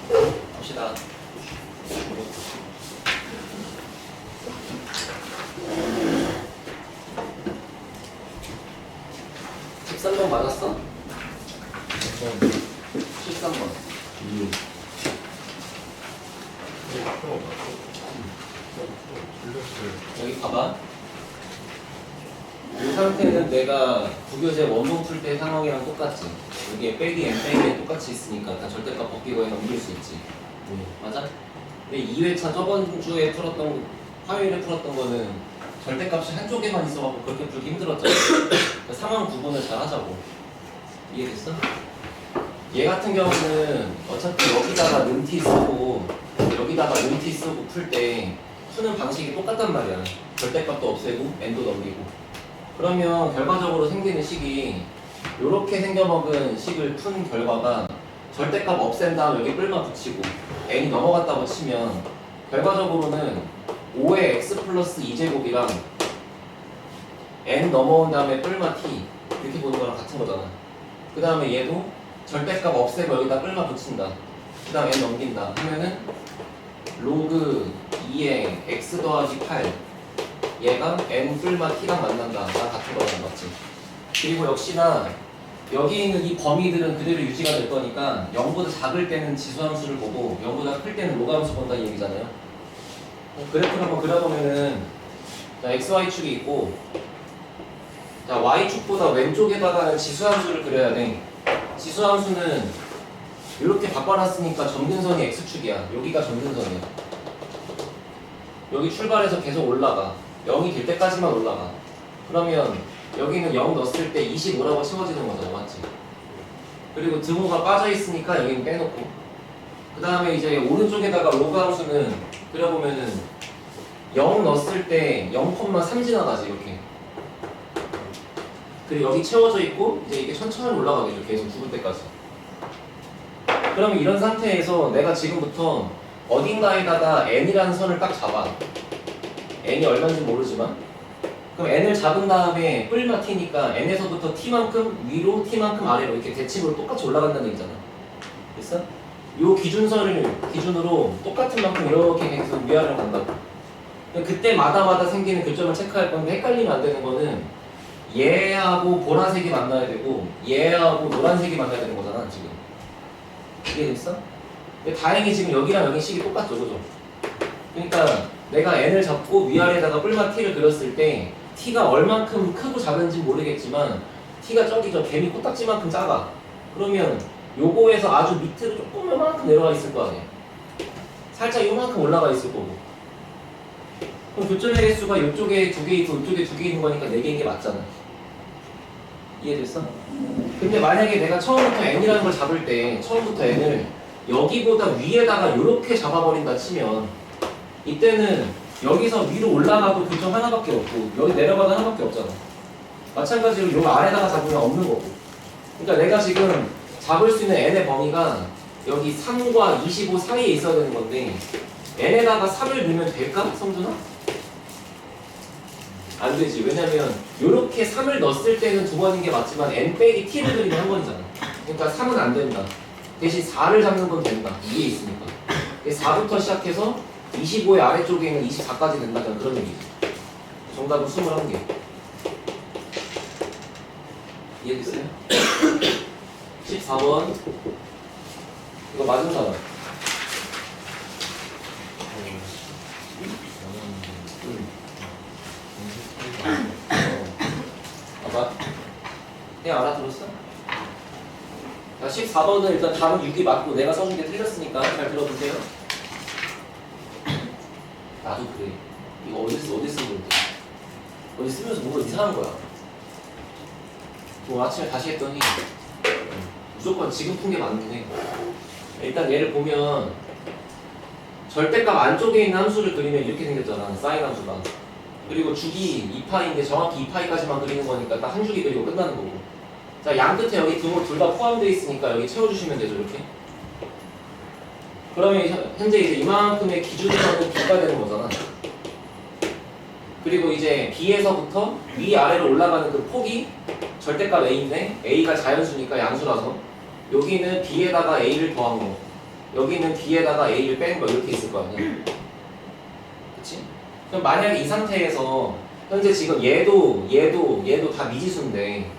봅시다. 13번 맞았어? 13번. 여기 봐봐. 이 상태는 내가 부교재 원본 풀 때 상황이랑 똑같지. 이게 빼기 n 빼기 n 똑같이 있으니까 다 절대값 벗기고 에 넘길 수 있지. 맞아? 근데 2회차 저번 주에 풀었던 화요일에 풀었던 거는 절대값이 한쪽에만 있어갖고 그렇게 풀기 힘들었잖아. 상황 구분을 잘 하자고. 이해됐어? 얘 같은 경우는 어차피 여기다가 는티 쓰고 여기다가 는티 쓰고 풀 때 푸는 방식이 똑같단 말이야. 절대값도 없애고 n도 넘기고. 그러면 결과적으로 생기는 식이 이렇게 생겨먹은 식을 푼 결과가 절대값 없앤 다음 여기 뿔만 붙이고 n이 넘어갔다고 치면 결과적으로는 5의 x 플러스 2제곱이랑 n 넘어온 다음에 뿔마 t 이렇게 보는 거랑 같은 거잖아. 그 다음에 얘도 절대값 없애고 여기다 뿔마 붙인다. 그 다음 n 넘긴다 하면은 로그 2의 x 더하기 8 얘가 n 뿔마 t랑 만난다. 다 같은 거랑 맞지? 그리고 역시나 여기 있는 이 범위들은 그대로 유지가 될 거니까 0보다 작을 때는 지수함수를 보고 0보다 클 때는 로그함수 본다는 얘기잖아요. 그래프를 한번 그려보면은 자, xy축이 있고 자, y축보다 왼쪽에다가는 지수함수를 그려야 돼. 지수함수는 이렇게 바꿔놨으니까 점근선이 x축이야. 여기가 점근선이야. 여기 출발해서 계속 올라가. 0이 될 때까지만 올라가. 그러면 여기는 0 넣었을 때 25라고 채워지는 거잖아. 맞지? 그리고 등호가 빠져있으니까 여기는 빼놓고 그 다음에 이제 오른쪽에다가 로그 함수는 그려보면은 0 넣었을 때 0,3 지나가지 이렇게. 그리고 여기 채워져 있고 이제 이게 천천히 올라가겠죠. 계속 죽을 때까지. 그러면 이런 상태에서 내가 지금부터 어딘가에다가 n이라는 선을 딱 잡아. n이 얼마인지 모르지만 그럼 n을 잡은 다음에 뿔마 t니까 n에서부터 t만큼 위로 t만큼 아래로 이렇게 대칭으로 똑같이 올라간다는 얘기잖아. 됐어? 요 기준선을 기준으로 똑같은 만큼 이렇게 계속 위아래로 간다고. 그때마다 생기는 교점을 체크할 건데 헷갈리면 안 되는 거는 얘하고 보라색이 만나야 되고 얘하고 노란색이 만나야 되는 거잖아 지금. 이해됐어? 근데 다행히 지금 여기랑 여기 식이 똑같죠, 그죠? 그러니까 내가 n을 잡고 위아래에다가 뿔마 t를 그렸을 때 t가 얼만큼 크고 작은지 모르겠지만 t가 저기 저 개미 코딱지만큼 작아. 그러면 요거에서 아주 밑으로 조금 요만큼 내려가 있을 거 아니야. 살짝 요만큼 올라가 있을 거고. 그럼 교점의 개수가 이쪽에 2개 있고 이쪽에 2개 있는 거니까 4개인 게 맞잖아. 이해됐어? 근데 만약에 내가 처음부터 n이라는 걸 잡을 때 처음부터 n을 여기보다 위에다가 이렇게 잡아버린다 치면 이때는 여기서 위로 올라가도 교점 하나밖에 없고 여기 내려가도 하나밖에 없잖아. 마찬가지로 여기 아래다가 잡으면 없는 거고. 그러니까 내가 지금 잡을 수 있는 n의 범위가 여기 3과 25 사이에 있어야 되는 건데 n에다가 3을 넣으면 될까? 성준아? 안 되지. 왜냐면 이렇게 3을 넣었을 때는 2번인 게 맞지만 n 빼기 t를 그리면 한 번이잖아. 그러니까 3은 안 된다. 대신 4를 잡는 건 된다. 위에 있으니까. 4부터 시작해서 25의 아래쪽에 있는 24까지 된다는 그런 얘기죠. 정답은 21개. 이해됐어요? 14번 이거 맞은 사람. 봐봐. 그냥 알아들었어? 자, 14번은 일단 답은 6이 맞고 내가 써준 게 틀렸으니까 잘 들어보세요. 나도 그래. 이거 어디 쓴 건데? 어디 쓰면서 뭔가 이상한 거야. 뭐 아침에 다시 했더니 무조건 지금 푼 게 맞는 해. 일단 얘를 보면 절대값 안쪽에 있는 함수를 그리면 이렇게 생겼잖아. 사인 함수가. 그리고 주기 2파인데 정확히 2파이까지만 그리는 거니까 딱 한 주기 그리고 끝나는 거고. 자, 양 끝에 여기 등호 둘 다 포함되어 있으니까 여기 채워주시면 되죠, 이렇게. 그러면 현재 이제 이만큼의 기준에서는 B가 되는 거잖아. 그리고 이제 B에서부터 위아래로 올라가는 그 폭이 절대값 A인데 A가 자연수니까 양수라서 여기는 B에다가 A를 더한 거. 여기는 B에다가 A를 뺀 거 이렇게 있을 거 아니야. 그치? 그럼 만약에 이 상태에서 현재 지금 얘도 다 미지수인데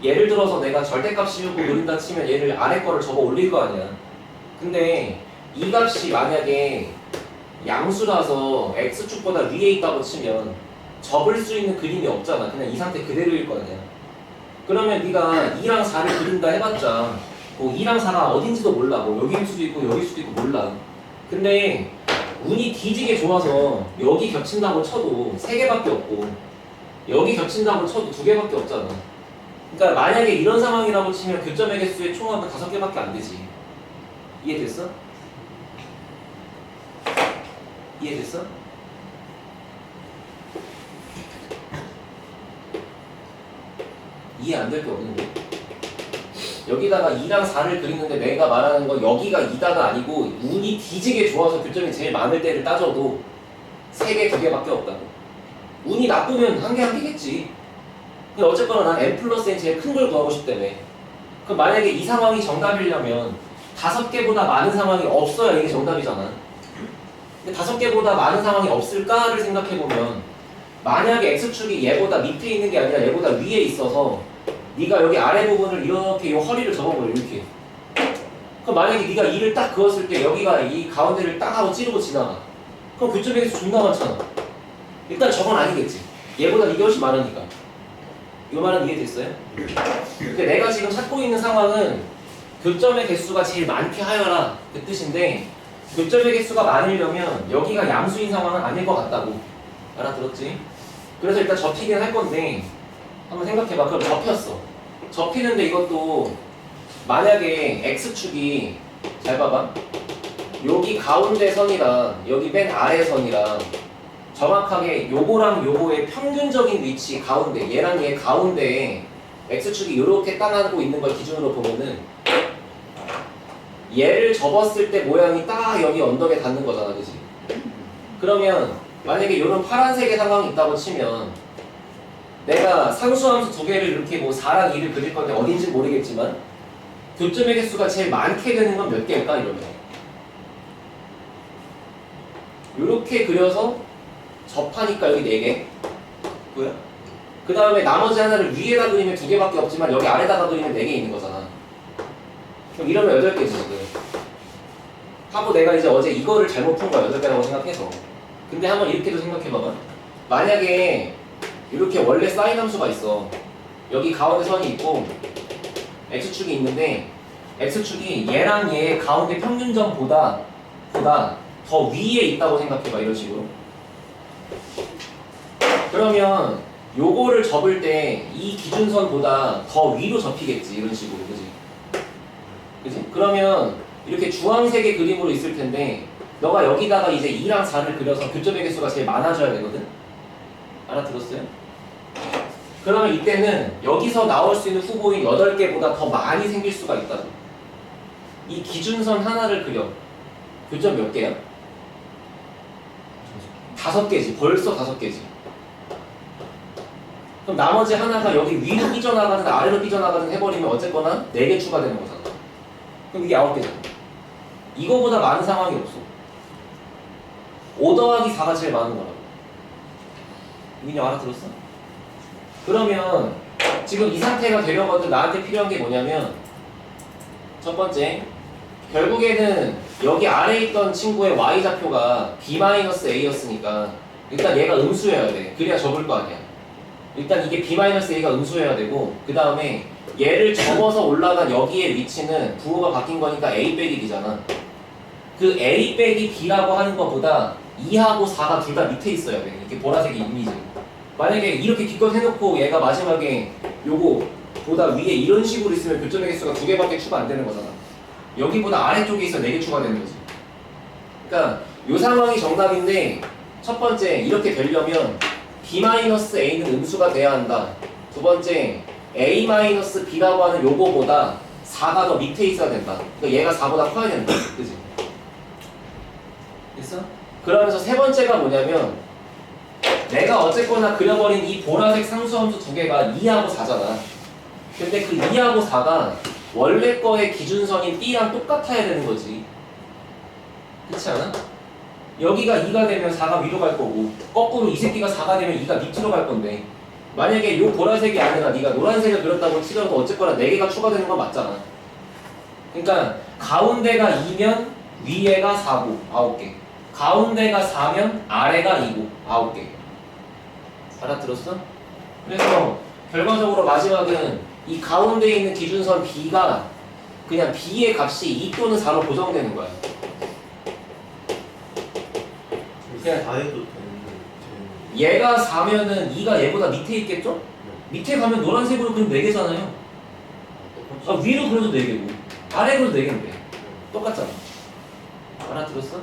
예를 들어서 내가 절대값 씌우고 그린다 치면 얘를 아래 거를 접어 올릴 거 아니야. 근데 이 값이 만약에 양수라서 x축보다 위에 있다고 치면 접을 수 있는 그림이 없잖아. 그냥 이 상태 그대로일 거 아니야. 그러면 네가 2랑 4를 그린다 해봤자 뭐 2랑 4가 어딘지도 몰라. 뭐 여기일 수도 있고 여기일 수도 있고 몰라. 근데 운이 뒤지게 좋아서 여기 겹친다고 쳐도 3개밖에 없고 여기 겹친다고 쳐도 2개밖에 없잖아. 그러니까 만약에 이런 상황이라고 치면 교점의 개수의 총합은 5개밖에 안 되지. 이해됐어? 이해됐어? 이해 안 될 게 없는데 여기다가 2랑 4를 그리는데 내가 말하는 건 여기가 2다가 아니고 운이 뒤지게 좋아서 교점이 제일 많을 때를 따져도 3개, 2개밖에 없다고. 운이 나쁘면 1개겠지. 근데 어쨌거나 난 n 플러스 n 제일 큰 걸 구하고 싶다며. 그럼 만약에 이 상황이 정답이려면 5개보다 많은 상황이 없어야 이게 정답이잖아. 근데 5개보다 많은 상황이 없을까를 생각해보면 만약에 x축이 얘보다 밑에 있는 게 아니라 얘보다 위에 있어서 네가 여기 아래 부분을 이렇게 이 허리를 접어버려 이렇게. 그럼 만약에 네가 2를 딱 그었을 때 여기가 이 가운데를 딱 하고 찌르고 지나가. 그럼 교점의 개수 존나 많잖아. 일단 저건 아니겠지. 얘보다 이게 훨씬 많으니까. 이 말은 이해됐어요? 근데 내가 지금 찾고 있는 상황은 교점의 개수가 제일 많게 하여라 그 뜻인데 교점의 개수가 많으려면 여기가 양수인 상황은 아닐 것 같다고. 알아들었지? 그래서 일단 접히긴 할 건데 한번 생각해봐. 그럼 접혔어. 접히는데 이것도 만약에 x축이 잘 봐봐. 여기 가운데 선이랑 여기 맨 아래 선이랑 정확하게 요거랑 요거의 평균적인 위치 가운데 얘랑 얘 가운데에 x축이 이렇게 땅하고 있는 걸 기준으로 보면은 얘를 접었을 때 모양이 딱 여기 언덕에 닿는 거잖아, 그치? 그러면 만약에 이런 파란색의 상황이 있다고 치면 내가 상수함수 2개를 이렇게 뭐 4랑 2를 그릴 건데 어딘지 모르겠지만 교점의 개수가 제일 많게 되는 건 몇 개일까 이러면 이렇게 그려서 접하니까 여기 4개 뭐야? 그 다음에 나머지 하나를 위에다 그리면 2개밖에 없지만 여기 아래다가 그리면 4개 있는 거잖아. 그럼 이러면 8개지 지금. 하고 내가 이제 어제 이거를 잘못 푼 거야 8개라고 생각해서. 근데 한번 이렇게도 생각해봐봐. 만약에 이렇게 원래 사인 함수가 있어. 여기 가운데 선이 있고 x축이 있는데 x축이 얘랑 얘의 가운데 평균점보다 더 위에 있다고 생각해봐. 이런 식으로. 그러면 요거를 접을 때 이 기준선보다 더 위로 접히겠지. 이런 식으로. 그지? 그지? 그러면 이렇게 주황색의 그림으로 있을 텐데 너가 여기다가 이제 2랑 4를 그려서 교점의 개수가 제일 많아져야 되거든? 알아들었어요? 그러면 이때는 여기서 나올 수 있는 후보인 8개보다 더 많이 생길 수가 있다. 이 기준선 하나를 그려. 교점 몇 개야? 5개지. 벌써 5개지. 그럼 나머지 하나가 여기 위로 삐져나가든 아래로 삐져나가든 해버리면 어쨌거나 4개 추가되는 거잖아. 그럼 이게 9개잖아. 이거보다 많은 상황이 없어. 5 더하기 4가 제일 많은 거라고. 민영 알아들었어? 그러면 지금 이 상태가 되려거든 나한테 필요한 게 뭐냐면 첫 번째 결국에는 여기 아래에 있던 친구의 y좌표가 b-a였으니까 일단 얘가 음수여야 돼. 그래야 접을 거 아니야. 일단 이게 b-a가 음수여야 되고 그 다음에 얘를 접어서 올라간 여기의 위치는 부호가 바뀐 거니까 a 빼기 b잖아. 그 a 빼기 b라고 하는 것보다 2하고 4가 둘 다 밑에 있어야 돼. 이렇게 보라색이 이미지. 만약에 이렇게 기껏 해놓고 얘가 마지막에 요거 보다 위에 이런 식으로 있으면 교점의 개수가 2개밖에 추가 안 되는 거잖아. 여기보다 아래쪽에 있어 4개 추가되는 거지. 그러니까 요 상황이 정답인데 첫 번째 이렇게 되려면 b-a는 음수가 돼야 한다. 두 번째 a-b라고 하는 요거보다 4가 더 밑에 있어야 된다. 그러니까 얘가 4보다 커야 된다. 그치? 됐어? 그러면서 세 번째가 뭐냐면 내가 어쨌거나 그려버린 이 보라색 상수함수 2개가 2하고 4잖아. 근데 그 2하고 4가 원래 거의 기준선인 B랑 똑같아야 되는 거지. 그렇지 않아? 여기가 2가 되면 4가 위로 갈 거고 거꾸로 이 새끼가 4가 되면 2가 밑으로 갈 건데 만약에 요 보라색이 아니라 네가 노란색을 그렸다고 치더라도 어쨌거나 4개가 추가되는 건 맞잖아. 그러니까 가운데가 2면 위에가 4고 9개 가운데가 4면 아래가 2고 9개 알아들었어? 그래서 결과적으로 마지막은 이 가운데에 있는 기준선 B가 그냥 B의 값이 2 또는 4로 고정되는 거야. 그냥 다 해도 되는 얘가 4면은 2가 얘보다 밑에 있겠죠? 밑에 가면 노란색으로 그럼 4개잖아요. 아, 위로 그려도 4개고 아래로 4개인데 똑같잖아. 알아들었어?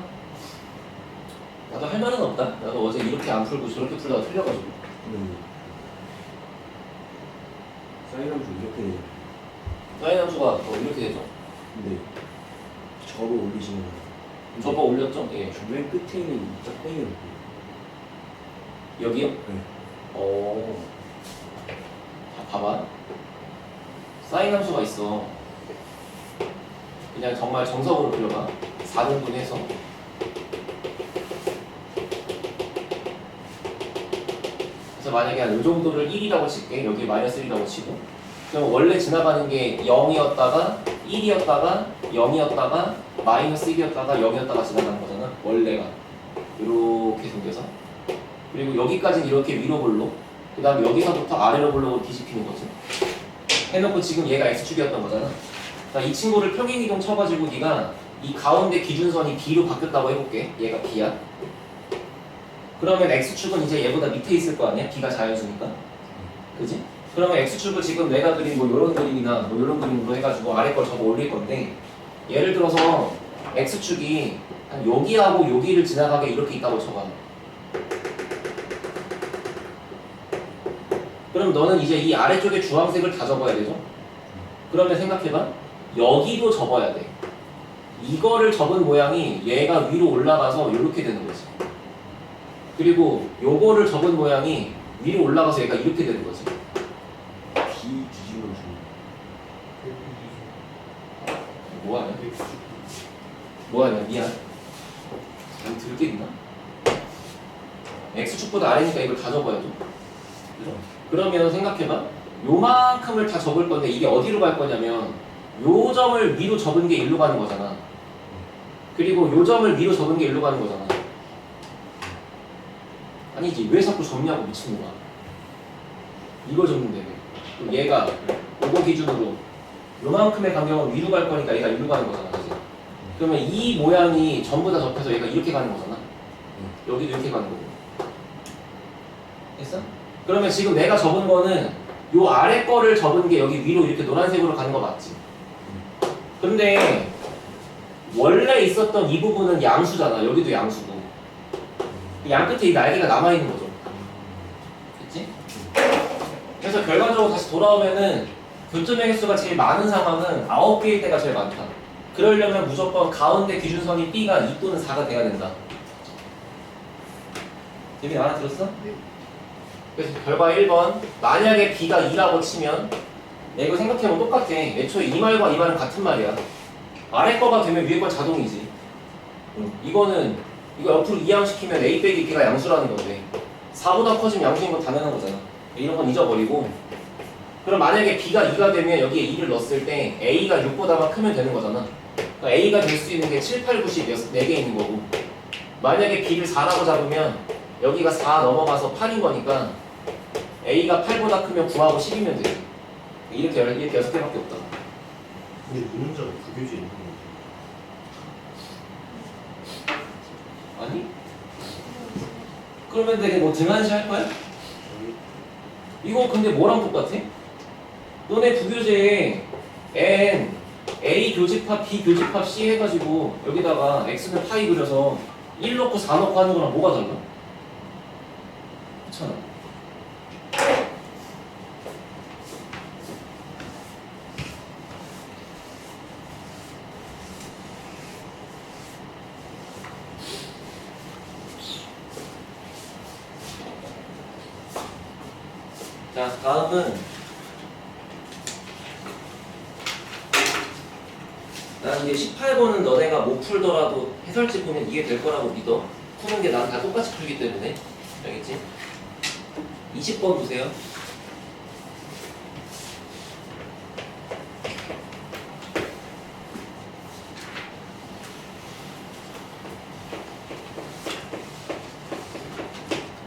나도 할 말은 없다. 나도 어제 이렇게 안 풀고 저렇게 풀다가 틀려가지고. 사인 함수 이렇게 돼요. 사인 함수가 이렇게 되죠. 네. 저거 올리시면 저거 올렸죠? 예. 맨 끝에 있는 이 짝꿍이요. 여기요? 네. 자, 봐봐. 사인 함수가 있어. 그냥 정말 정석으로 그려봐. 4등분 해서. 그래서 만약에 한 이 정도를 1이라고 칠게. 여기 마이너스 1이라고 치고. 그럼 원래 지나가는 게 0이었다가 1이었다가 0이었다가 마이너스 1이었다가 0이었다가 지나가는 거잖아. 원래가. 이렇게 생겨서. 그리고 여기까지는 이렇게 위로 볼로. 그 다음에 여기서부터 아래로 볼로 뒤집히는 거지. 해놓고 지금 얘가 X축이었던 거잖아. 자, 이 친구를 평행이동 쳐가지고 네가 이 가운데 기준선이 B로 바뀌었다고 해볼게. 얘가 B야. 그러면 X축은 이제 얘보다 밑에 있을 거 아니야? B가 자연수니까. 그지? 그러면 X축을 지금 내가 그린 뭐 요런 그림이나 뭐 요런 그림으로 해가지고 아래 걸 적어 올릴 건데 예를 들어서 X축이 한 여기하고 여기를 지나가게 이렇게 있다고 쳐봐. 그럼 너는 이제 이 아래쪽에 주황색을 다 접어야 되죠? 그러면 생각해봐. 여기도 접어야 돼. 이거를 접은 모양이 얘가 위로 올라가서 이렇게 되는 거지. 그리고 요거를 접은 모양이 위로 올라가서 얘가 이렇게 되는 거지. B 뒤집어 주는. 뭐하냐? 뭐하냐? 미안. 잘 들게 있나? X축보다 아래니까 이걸 다 접어야죠. 그죠? 그러면 생각해봐. 요만큼을 다 접을 건데 이게 어디로 갈 거냐면 요 점을 위로 접은 게 일로 가는 거잖아. 그리고 요 점을 위로 접은 게 일로 가는 거잖아. 아니지, 왜 자꾸 접냐고 미친놈아. 이거 접는데 그럼 얘가 요거 기준으로 요만큼의 간격은 위로 갈 거니까 얘가 일로 가는 거잖아. 그치? 그러면 이 모양이 전부 다 접혀서 얘가 이렇게 가는 거잖아. 여기도 이렇게 가는 거고. 됐어? 그러면 지금 내가 접은 거는 요 아래 거를 접은 게 여기 위로 이렇게 노란색으로 가는 거 맞지? 근데 원래 있었던 이 부분은 양수잖아. 여기도 양수고. 양 끝에 이 날개가 남아있는 거죠. 됐지? 그래서 결과적으로 다시 돌아오면은 교점의 횟수가 제일 많은 상황은 9개일 때가 제일 많다. 그러려면 무조건 가운데 기준선이 B가 2 또는 4가 돼야 된다. 재민 알아들었어? 네. 그래서 결과 1번. 만약에 B가 2라고 치면 이거 생각해보면 똑같아. 애초에 이 말과 이 말은 같은 말이야. 아래 거가 되면 위에 건 자동이지. 이거 옆으로 이항시키면 A 빼기 B가 양수라는 건데 4보다 커지면 양수인 건 당연한 거잖아. 이런 건 잊어버리고. 그럼 만약에 B가 2가 되면 여기에 2를 넣었을 때 A가 6보다만 크면 되는 거잖아. 그러니까 A가 될 수 있는 게 7, 8, 9, 10, 4개 있는 거고. 만약에 B를 4라고 잡으면 여기가 4 넘어가서 8인 거니까 A가 8보다 크면 9하고 10이면 돼. 이렇게 6개밖에 없다. 근데 이 문제가 부교재 있는 거 아니? 그러면 되게 뭐 등한시 할 거야? 이거 근데 뭐랑 똑같아? 너네 부교재에 N, A 교집합, B 교집합 C 해가지고 여기다가 X는 파이 그려서 1 넣고 4 넣고 하는 거랑 뭐가 달라? 그렇잖아. 자, 다음은 난 이제 18번은 너네가 못 풀더라도 해설지 보면 이해될 거라고 믿어. 푸는 게 난 다 똑같이 풀기 때문에. 알겠지? 20번 보세요.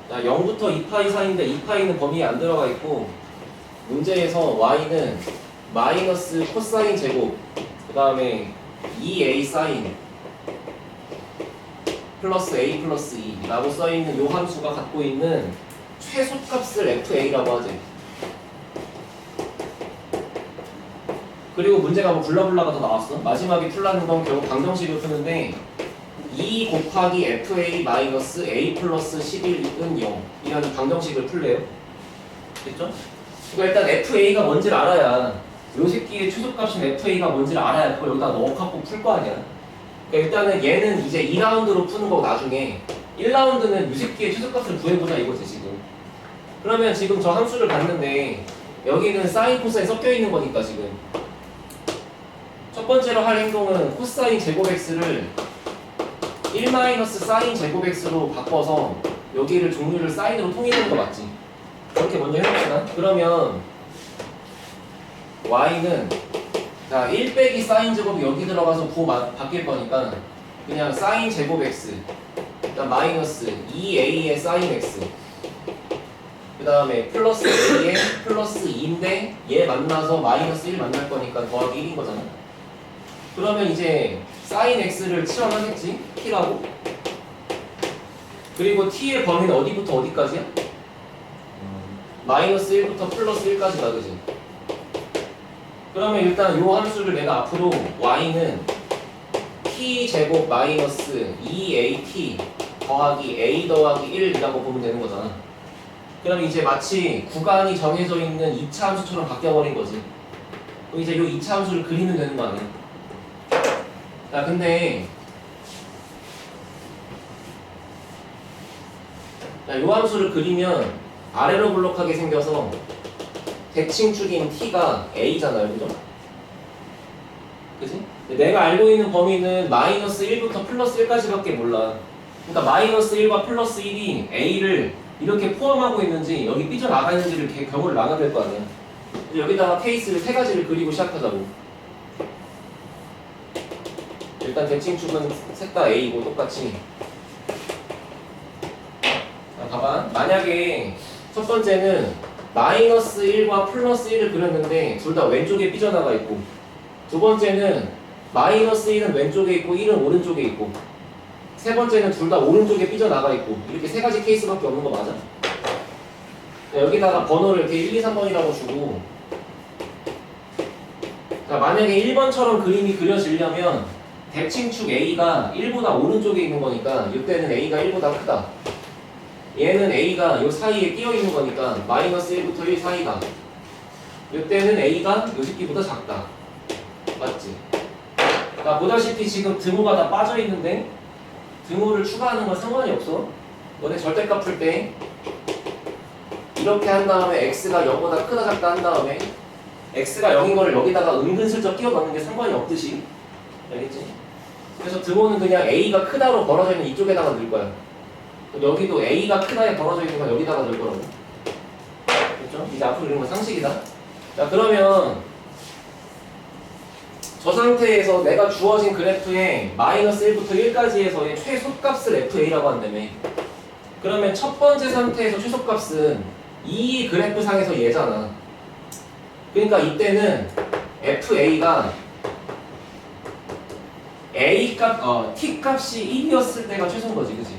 자, 0부터 2파이 사이인데 2파이는 범위에 안 들어가 있고 문제에서 y는 마이너스 코사인 제곱 그 다음에 2a 사인 플러스 a 플러스 2 라고 써있는 요 함수가 갖고 있는 최소값을 fa라고 하지. 그리고 문제가 뭐 블라블라가 더 나왔어. 마지막에 풀라는 건 결국 방정식을 푸는데 2 곱하기 fa 마이너스 a 플러스 11은 0 이라는 방정식을 풀래요. 됐죠? 그러니까 일단 fa가 뭔지를 알아야 요 새끼의 최소값인 fa가 뭔지를 알아야 그걸 여기다 넣어갖고 풀 거 아니야. 그러니까 일단은 얘는 이제 2라운드로 푸는 거고 나중에 1라운드는 요 새끼의 최소값을 구해보자 이거지 지금. 그러면 지금 저 함수를 봤는데 여기는 사인 코사인 섞여 있는 거니까 지금 첫 번째로 할 행동은 코사인 제곱 x를 1 마이너스 사인 제곱 x로 바꿔서 여기를 종류를 사인으로 통일하는 거 맞지? 그렇게 먼저 해봅시다. 그러면 y는 자 1 빼기 사인 제곱이 여기 들어가서 부호 바뀔 거니까 그냥 사인 제곱 x 일단 마이너스 2a의 사인 x 그 다음에 플러스 a의 플러스 2인데 얘 만나서 마이너스 1 만날 거니까 더하기 1인 거잖아. 그러면 이제 사인 x를 치환하겠지? t라고. 그리고 t의 범위는 어디부터 어디까지야? 마이너스 1부터 플러스 1까지다, 그지? 그러면 일단 요 함수를 내가 앞으로 y는 t 제곱 마이너스 2at 더하기 a 더하기 1이라고 보면 되는 거잖아. 그럼 이제 마치 구간이 정해져 있는 2차 함수처럼 바뀌어버린 거지. 그럼 이제 요 2차 함수를 그리면 되는 거 아니야? 자, 근데 자, 요 함수를 그리면 아래로 블록하게 생겨서 대칭축인 t가 a잖아요, 그죠? 그지? 내가 알고 있는 범위는 마이너스 1부터 플러스 1까지밖에 몰라. 그러니까 마이너스 1과 플러스 1이 a를 이렇게 포함하고 있는지 여기 삐져나가 있는지를 경우를 나눠야 될 거 아니야. 여기다가 케이스를 세 가지를 그리고 시작하자고. 일단 대칭축은 셋 다 a고 똑같이. 자, 봐봐. 만약에 첫 번째는 마이너스 1과 플러스 1을 그렸는데 둘 다 왼쪽에 삐져나가 있고, 두 번째는 마이너스 1은 왼쪽에 있고 1은 오른쪽에 있고, 세 번째는 둘 다 오른쪽에 삐져나가 있고, 이렇게 세 가지 케이스밖에 없는 거 맞아? 자, 여기다가 번호를 이렇게 1, 2, 3번이라고 주고, 자, 만약에 1번처럼 그림이 그려지려면 대칭축 A가 1보다 오른쪽에 있는 거니까 이때는 A가 1보다 크다. 얘는 A가 요 사이에 끼어 있는 거니까 마이너스 1부터 1 사이다. 이때는 A가 요 새끼보다 작다. 맞지? 자, 보다시피 지금 등호가 다 빠져 있는데 등호를 추가하는 건 상관이 없어. 너네 절대값 풀 때 이렇게 한 다음에 x가 0보다 크다 작다 한 다음에 x가 0인 거를 여기다가 은근슬쩍 끼워 넣는 게 상관이 없듯이. 알겠지? 그래서 등호는 그냥 a가 크다로 벌어져 있는 이쪽에다가 넣을 거야. 여기도 a가 크다에 벌어져 있는 건 여기다가 넣을 거라고. 그렇죠? 이제 앞으로 이런 건 상식이다. 자, 그러면 저 상태에서 내가 주어진 그래프에 마이너스 1부터 1까지에서의 최소값을 fa라고 한다며. 그러면 첫 번째 상태에서 최소값은 이 그래프 상에서 얘잖아. 그러니까 이때는 fa가 a 값, t 값이 1이었을 때가 최소인 거지, 그치?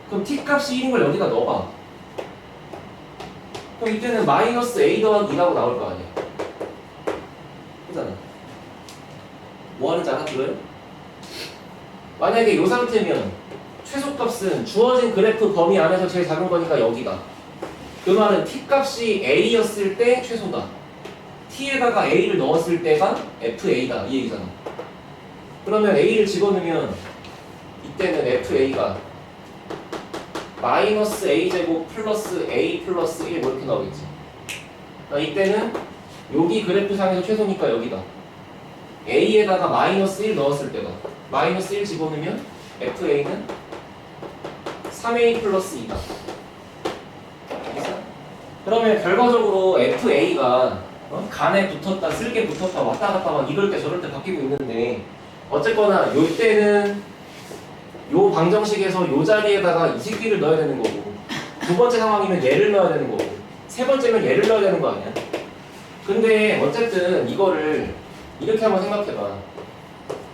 그럼 t 값이 1인 걸 여기다 넣어봐. 그럼 이때는 마이너스 a 더하기 2라고 나올 거 아니야. 그잖아. 뭐 하는지 알아들어요? 만약에 이 상태면 최소값은 주어진 그래프 범위 안에서 제일 작은 거니까 여기다. 그 말은 t 값이 a였을 때 최소다. t에다가 a를 넣었을 때가 fa다. 이 얘기잖아. 그러면 a를 집어넣으면 이때는 fa가 마이너스 a제곱 플러스 a 플러스 1 뭐 이렇게 나오겠지. 이때는 여기 그래프상에서 최소니까 여기다. a에다가 마이너스 1 넣었을 때다. 마이너스 1 집어넣으면 fa는 3a 플러스 2다. 알겠어? 그러면 결과적으로 fa가 간에 붙었다, 쓸개 붙었다, 왔다 갔다 막 이럴 때 저럴 때 바뀌고 있는데 어쨌거나 요 때는 요 방정식에서 요 자리에다가 이 새끼를 넣어야 되는 거고 두 번째 상황이면 얘를 넣어야 되는 거고 세 번째면 얘를 넣어야 되는 거 아니야? 근데 어쨌든 이거를 이렇게 한번 생각해봐.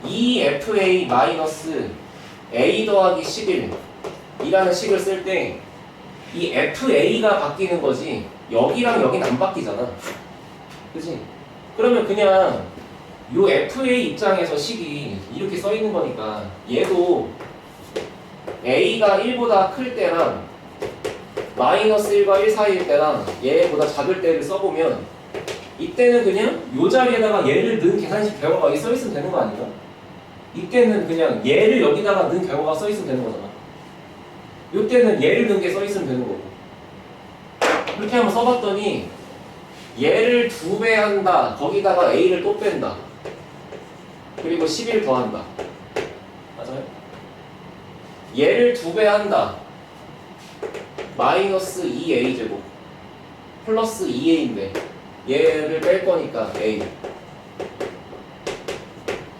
2fa 마이너스 a 더하기 11 이라는 식을 쓸 때 이 fa가 바뀌는 거지 여기랑 여긴 안 바뀌잖아. 그치? 그러면 그냥 요 fa 입장에서 식이 이렇게 써 있는 거니까 얘도 a가 1보다 클 때랑 마이너스 1과 1 사이일 때랑 얘보다 작을 때를 써보면 이때는 그냥 요 자리에다가 얘를 넣은 계산식 결과가 여기 써 있으면 되는 거 아닌가? 이때는 그냥 얘를 여기다가 넣은 결과가 써 있으면 되는 거잖아. 요때는 얘를 넣은 게 써 있으면 되는 거고. 그렇게 한번 써봤더니 얘를 2배 한다. 거기다가 a를 또 뺀다. 그리고 11 더한다. 맞아요? 얘를 2배 한다. 마이너스 2a 제곱 플러스 2a인데 얘를 뺄 거니까 a.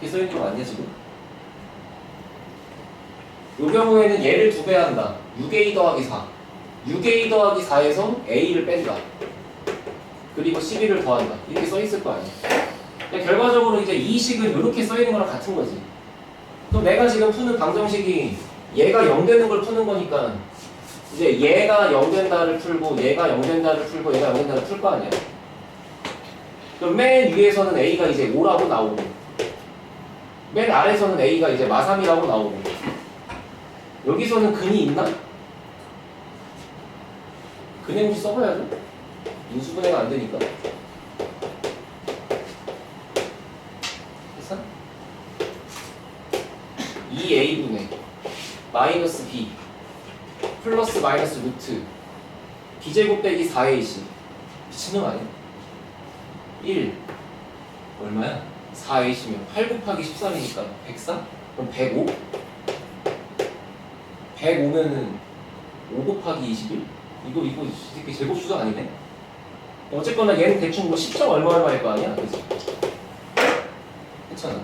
이렇게 써있는 거 아니야 지금? 이 경우에는 얘를 2배 한다. 6a 더하기 4. 6a 더하기 4에서 a를 뺀다. 그리고 11을 더한다. 이렇게 써있을 거 아니야. 근데 결과적으로 이제 이 식은 이렇게 써있는 거랑 같은 거지. 그럼 내가 지금 푸는 방정식이 얘가 0 되는 걸 푸는 거니까 이제 얘가 0 된다를 풀고 얘가 0 된다를 풀고 얘가 0 된다를 풀 거 아니야. 그럼 맨 위에서는 a가 이제 5라고 나오고 맨 아래에서는 a가 이제 마3이라고 나오고 여기서는 근이 있나? 근의 공식 써봐야죠. 인수분해가 안 되니까. 됐어? 2a분의 마이너스 b 플러스 마이너스 루트 b제곱 빼기 4ac 미친놈 아니야? 1 얼마야? 4ac면 8 곱하기 13이니까 104? 그럼 105? 105면은 5 곱하기 21? 이거 이렇게 제곱수도 아니네? 어쨌거나 얘는 대충 뭐 10점 얼마일 거 아니야? 그치? 그렇잖아.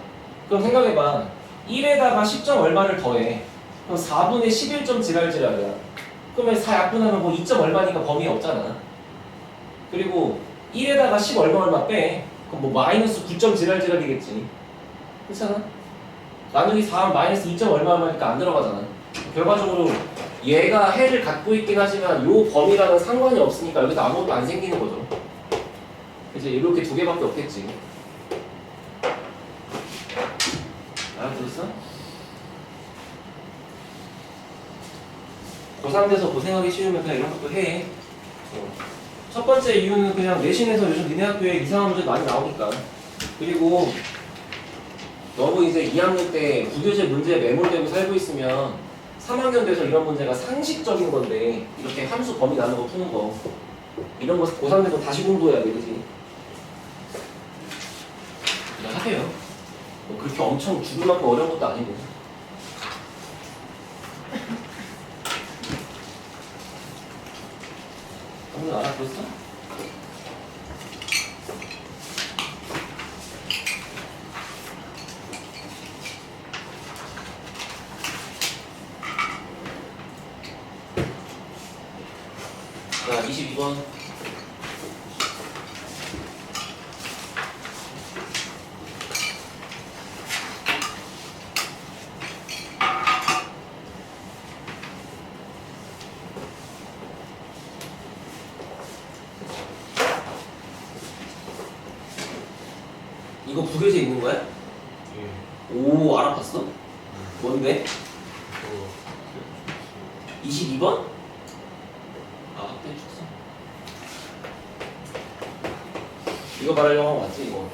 그럼 생각해봐. 1에다가 10점 얼마를 더해. 그럼 4분의 11점 지랄지랄이야. 그러면 4 약분하면 뭐 2점 얼마니까 범위 없잖아. 그리고 1에다가 10 얼마 빼. 그럼 뭐 마이너스 9점 지랄지랄이겠지. 그렇잖아? 나누기 4하면 마이너스 2점 얼마니까 안 들어가잖아. 결과적으로 얘가 해를 갖고 있긴 하지만 요 범위랑은 상관이 없으니까 여기서 아무것도 안 생기는 거죠. 이제 이렇게 두 개밖에 없겠지. 알아들었어? 고3 돼서 고생하기 쉬우면 그냥 이런 것도 해. 첫 번째 이유는 그냥 내신에서 요즘 니네 학교에 이상한 문제 많이 나오니까. 그리고 너무 이제 2학년 때 부교재 문제에 매몰되고 살고 있으면 3학년 돼서 이런 문제가 상식적인 건데 이렇게 함수 범위 나누고 푸는 거 이런 거 고3 돼서 다시 공부해야 돼, 그지? 그냥 하세요. 뭐 그렇게 엄청 죽을 만큼 어려운 것도 아니고. 오늘 알아들었어? 자, 22번. 이거 부교재 있는 거야? 예. 오, 알아봤어? 뭔데? 22번? 아, 학대 축소. 이거 말하려고 한 거 맞지, 이거?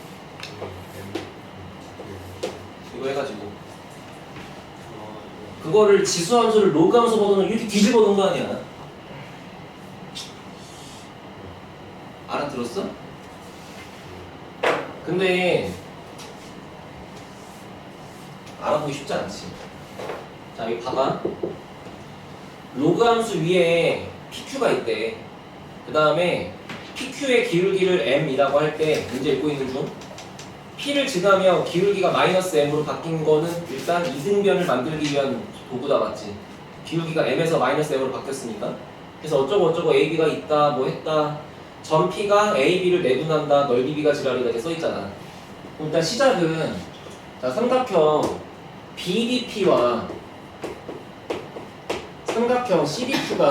이거 해가지고 그거를 지수함수를 로그함수 버전으로 이렇게 뒤집어 놓은 거 아니야? 알아들었어? 근데 알아보기 쉽지 않지. 자, 여기 봐봐. 로그 함수 위에 PQ가 있대. 그 다음에 PQ의 기울기를 M이라고 할 때 문제 읽고 있는 중 P를 지나면 기울기가 마이너스 M으로 바뀐 거는 일단 이등변을 만들기 위한 도구다, 맞지? 기울기가 M에서 마이너스 M으로 바뀌었으니까. 그래서 어쩌고 AB가 있다, 뭐 했다. 점 P가 AB를 내분한다, 넓이 B가 지랄이다 이렇게 써있잖아. 일단 시작은 자, 삼각형 BDP와 삼각형 CDQ가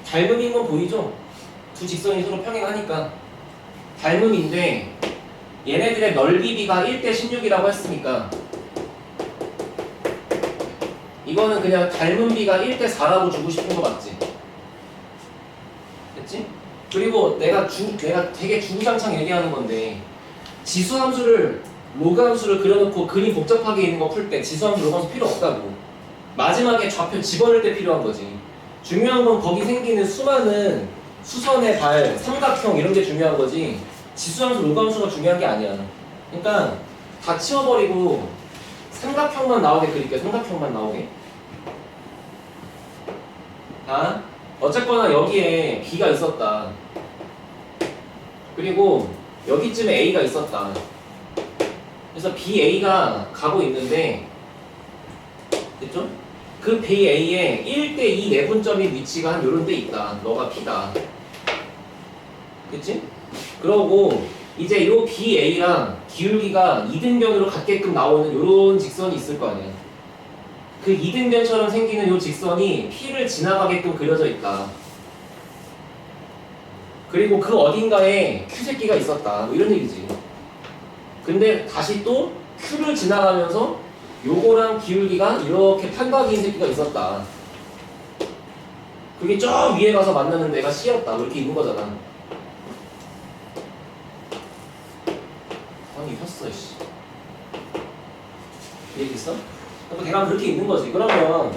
닮음인 건 보이죠? 두 직선이 서로 평행하니까 닮음인데 얘네들의 넓이 B가 1대 16이라고 했으니까 이거는 그냥 닮은 B가 1대 4라고 주고 싶은 거 맞지? 됐지? 그리고 내가 되게 주구장창 얘기하는 건데 지수함수를 로그 함수를 그려놓고 그림 복잡하게 있는 거 풀 때 지수함수 로그 함수 필요 없다고. 마지막에 좌표 집어넣을 때 필요한 거지. 중요한 건 거기 생기는 수많은 수선의 발, 삼각형 이런 게 중요한 거지 지수함수 로그 함수가 중요한 게 아니야. 그러니까 다 치워버리고 삼각형만 나오게 그릴게. 삼각형만 나오게. 자, 어쨌거나 여기에 B가 있었다. 그리고 여기쯤에 A가 있었다. 그래서 BA가 가고 있는데 됐죠? 그 BA에 1대2 내분점이 위치가 한 요런 데 있다. 너가 P다. 그치? 그러고 이제 요 BA랑 기울기가 이등변으로 같게끔 나오는 요런 직선이 있을 거 아니야. 그 이등변처럼 생기는 요 직선이 P를 지나가게끔 그려져 있다. 그리고 그 어딘가에 Q 새끼가 있었다. 뭐 이런 얘기지. 근데 다시 또 Q를 지나가면서 요거랑 기울기가 이렇게 판박이인 새끼가 있었다. 그게 저 위에 가서 만나는 데가 C였다. 이렇게 있는 거잖아. 아니 혔어 씨. 얘기했어? 그러니까 대강 그렇게 있는 거지. 그러면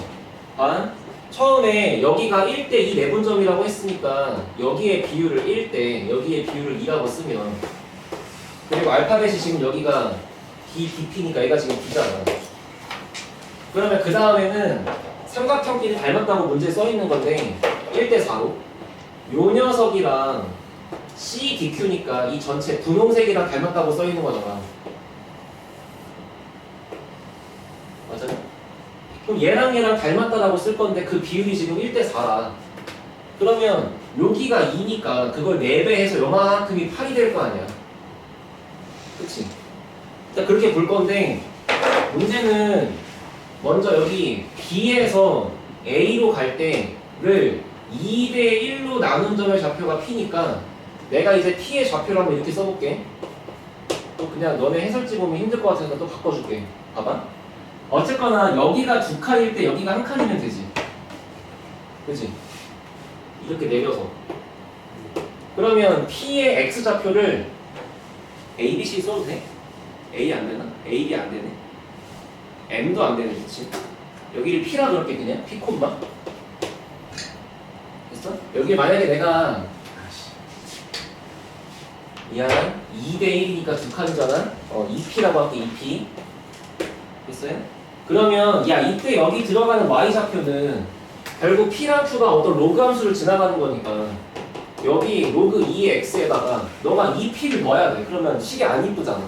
처음에 여기가 1대2 내분점이라고 했으니까 여기에 비율을 1대 여기에 비율을 2라고 쓰면 그리고 알파벳이 지금 여기가 DP니까 얘가 지금 B잖아. 그러면 그 다음에는 삼각형끼리 닮았다고 문제에 써있는 건데 1대4로 요 녀석이랑 CDQ니까 이 전체 분홍색이랑 닮았다고 써있는 거잖아. 맞아요? 그럼 얘랑 닮았다라고 쓸 건데 그 비율이 지금 1대4라. 그러면 여기가 2니까 그걸 4배해서 요만큼이 8이 될 거 아니야. 그치? 일단 그렇게 볼 건데 문제는 먼저 여기 B에서 A로 갈 때를 2대1로 나눈 점의 좌표가 P니까 내가 이제 P의 좌표를 한번 이렇게 써볼게. 또 그냥 너네 해설지 보면 힘들 것 같아서 또 바꿔줄게. 봐봐. 어쨌거나 여기가 두 칸일 때 여기가 한 칸이면 되지. 그치? 이렇게 내려서 그러면 P의 X좌표를 A, B, C 써도 돼? A 안 되나? A, B 안 되네. M도 안 되네, 그치? 여기를 P라 그럴게 그냥 P 콤마. 됐어? 여기 만약에 내가 미안 2대1이니까 두 칸이잖아. 2P라고 할게 2P. 됐어요? 그러면 야 이때 여기 들어가는 Y좌표는 결국 P랑 Q가 어떤 로그 함수를 지나가는 거니까 여기 로그 2x에다가 너가 2p를 넣어야 돼. 그러면 식이 안 이쁘잖아.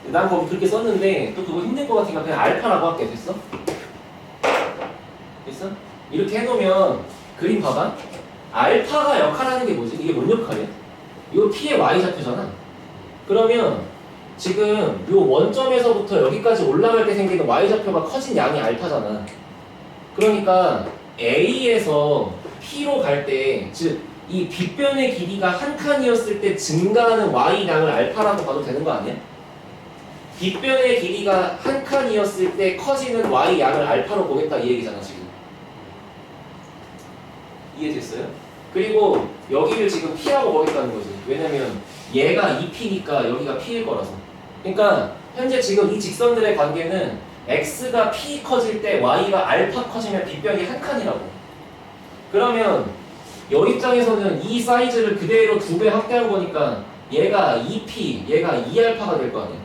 난 거기 그렇게 썼는데 또 그거 힘들 것 같으니까 그냥 알파라고 할게. 됐어? 됐어? 이렇게 해놓으면 그림 봐봐. 알파가 역할하는 게 뭐지? 이게 뭔 역할이야? 이거 p의 y좌표잖아. 그러면 지금 요 원점에서부터 여기까지 올라갈 때 생기는 y좌표가 커진 양이 알파잖아. 그러니까 A에서 P로 갈 때, 즉, 이 빗변의 길이가 한 칸이었을 때 증가하는 Y량을 알파라고 봐도 되는 거 아니야? 빗변의 길이가 한 칸이었을 때 커지는 Y양을 알파로 보겠다 이 얘기잖아 지금. 이해됐어요? 그리고 여기를 지금 P라고 보겠다는 거지. 왜냐면 얘가 2P니까 여기가 P일 거라서. 그러니까 현재 지금 이 직선들의 관계는 X가 P 커질 때 Y가 알파 커지면 빗변이 한 칸이라고. 그러면 여 입장에서는 이 사이즈를 그대로 2배 확대한 거니까 얘가 2P, 얘가 2알파가 될 거 아니야.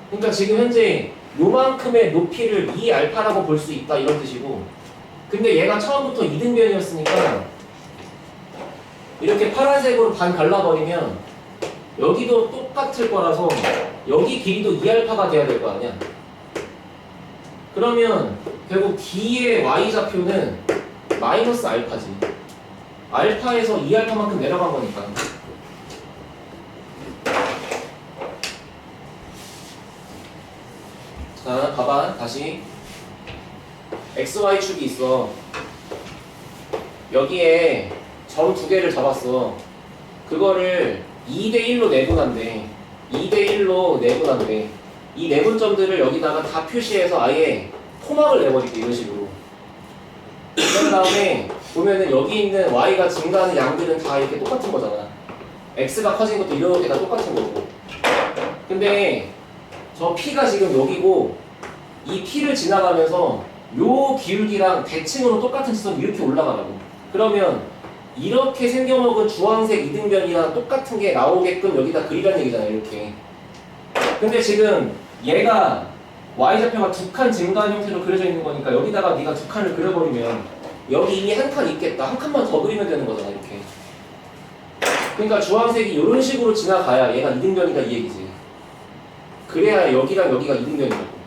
그러니까 지금 현재 요만큼의 높이를 이 알파라고 볼 수 있다 이런 뜻이고, 근데 얘가 처음부터 이등변이었으니까 이렇게 파란색으로 반 갈라버리면 여기도 똑같을 거라서 여기 길이도 2알파가 돼야 될 거 아니야. 그러면 결국 D의 Y좌표는 마이너스 알파지. 알파에서 2알파만큼 내려간 거니까. 자, 봐봐. 다시 XY축이 있어. 여기에 점 두 개를 잡았어. 그거를 2대1로 내분한대. 2대1로 내분한대. 이 내분점들을 여기다가 다 표시해서 아예 토막을 내버릴게, 이런 식으로. 그런 다음에 보면은 여기 있는 Y가 증가하는 양들은 다 이렇게 똑같은 거잖아. X가 커진 것도 이렇게 다 똑같은 거고. 근데 저 P가 지금 여기고, 이 P를 지나가면서 요 기울기랑 대칭으로 똑같은 지점이 이렇게 올라가라고. 그러면 이렇게 생겨먹은 주황색 이등변이랑 똑같은 게 나오게끔 여기다 그리라는 얘기잖아, 이렇게. 근데 지금 얘가 Y좌표가 두 칸 증가한 형태로 그려져 있는 거니까 여기다가 네가 두 칸을 그려버리면 여기 이미 한 칸 있겠다. 한 칸만 더 그리면 되는 거잖아, 이렇게. 그러니까 주황색이 이런 식으로 지나가야 얘가 이등변이다 이 얘기지. 그래야 여기랑 여기가 이등변이라고.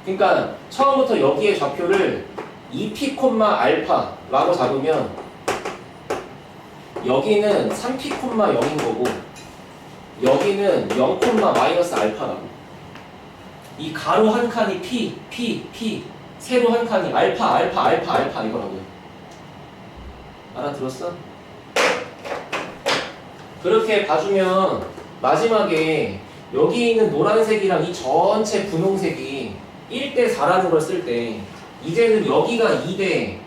그러니까 처음부터 여기의 좌표를 2p, 알파라고 잡으면 여기는 3p, 0인 거고 여기는 0, 마이너스 알파라고. 이 가로 한 칸이 p, 세로 한 칸이 알파 이거라고요. 알아들었어? 그렇게 봐주면 마지막에 여기 있는 노란색이랑 이 전체 분홍색이 1대4라는 걸 쓸 때 이제는 여기가 2대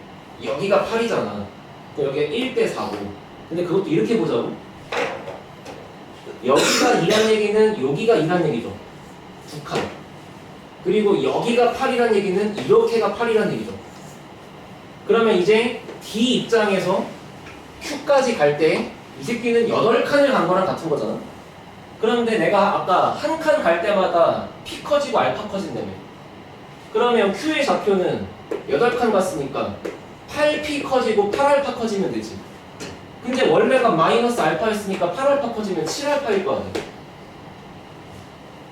여기가 8이잖아. 여기가 1대4고. 근데 그것도 이렇게 보자고. 여기가 2란 얘기는 여기가 2란 얘기죠. 두 칸. 그리고 여기가 8이란 얘기는 이렇게가 8이란 얘기죠. 그러면 이제 D 입장에서 Q까지 갈 때 이 새끼는 8칸을 간 거랑 같은 거잖아. 그런데 내가 아까 한 칸 갈 때마다 P 커지고 알파 커진다며. 그러면 Q의 좌표는 8칸 갔으니까 8P 커지고 8알파 커지면 되지. 근데 원래가 마이너스 알파였으니까 8알파 커지면 7알파일 거 아니야.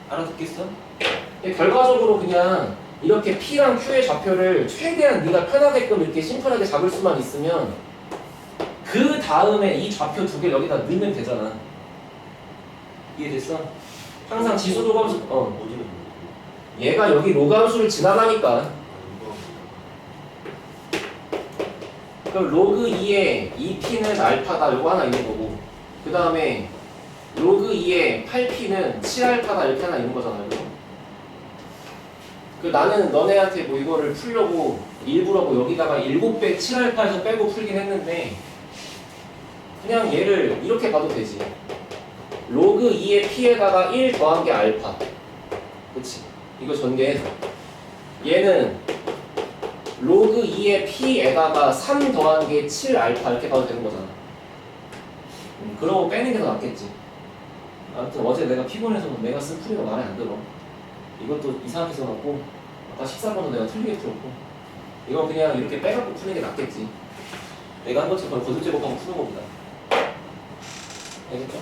알아듣겠어? 결과적으로 그냥 이렇게 P랑 Q의 좌표를 최대한 네가 편하게끔 이렇게 심플하게 잡을 수만 있으면 그 다음에 이 좌표 두 개 여기다 넣으면 되잖아. 이해됐어? 항상 지수 도감수 어디는 얘가 여기 로감수를 지나가니까 그럼 로그 2의 2p는 알파다 요거 하나 있는 거고, 그 다음에 로그 2의 8p는 7알파다 이렇게 하나 있는 거잖아요. 그 나는 너네한테 뭐 이거를 풀려고 일부러 뭐 여기다가 7배 7알파에서 빼고 풀긴 했는데 그냥 얘를 이렇게 봐도 되지. 로그 2의 p에다가 1 더한 게 알파. 그치? 이거 전개해서 얘는 로그 2의 p에다가 3 더한 게 7알파 이렇게 봐도 되는 거잖아. 그러고 빼는 게 더 낫겠지. 아무튼 어제 내가 피곤해서 내가 쓴 풀이가 마음에 안 들어. 이것도 이상하게 써놓고 아까 14번도 내가 틀리게 풀었고 이건 그냥 이렇게 빼갖고 푸는 게 낫겠지. 내가 한 것처럼 거듭제곱하고 푸는 겁니다. 알겠죠?